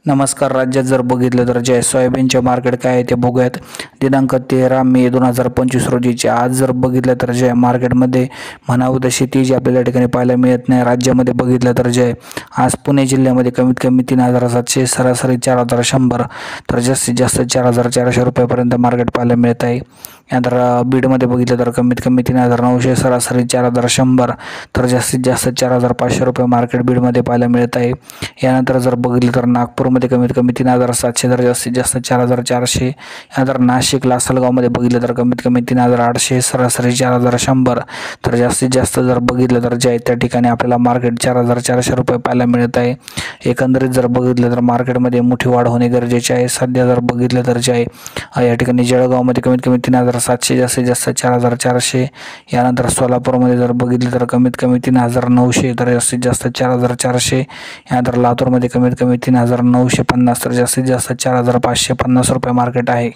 नमस्कार. राज्यात जर बघितलं तर जे सोयाबीनचे मार्केट काय आहे ते बघूयात. दिनांक 13 मे 2025 रोजीचे आज जर बघितलं तर जे मार्केटमध्ये म्हणावं तशी तेजी आपल्याला ठिकाणी पाहायला मिळत नाही. राज्यामध्ये बघितलं तर जे आज पुणे जिल्ह्यामध्ये कमीत कमी 3,700, सरासरी 4,100 तर जास्तीत जास्त 4,400 रुपयापर्यंत मार्केट पाहायला मिळत आहे. यानंतर बीडमध्ये बघितलं तर कमीत कमी 3,900, सरासरी 4,100 तर जास्तीत जास्त 4,500 रुपये मार्केट बीडमध्ये पाहायला मिळत आहे. यानंतर जर बघितलं तर नागपूरमध्ये कमीत कमी 3,700 तर जास्तीत जास्त 4,400. यानंतर नाशिक लासलगावमध्ये बघितलं तर कमीत कमी 3,800, सरासरी 4,100 तर जास्तीत जास्त जर बघितलं तर जे आहे त्या ठिकाणी आपल्याला मार्केट 4,400 रुपये पाहायला मिळत आहे. एकंदरीत जर बघितलं तर मार्केटमध्ये मोठी वाढ होणे गरजेचे आहे. सध्या जर बघितलं तर जे आहे या ठिकाणी जळगावमध्ये कमीत कमी 3,700, जास्तीत जास्त 4,400. यानंतर सोलापूरमध्ये जर बघितलं तर कमीत कमी 3,900 तर जास्तीत जास्त 4,400. यानंतर लातूरमध्ये कमीत कमी 3,950 तर जास्तीत जास्त 4,550 रुपये मार्केट आहे.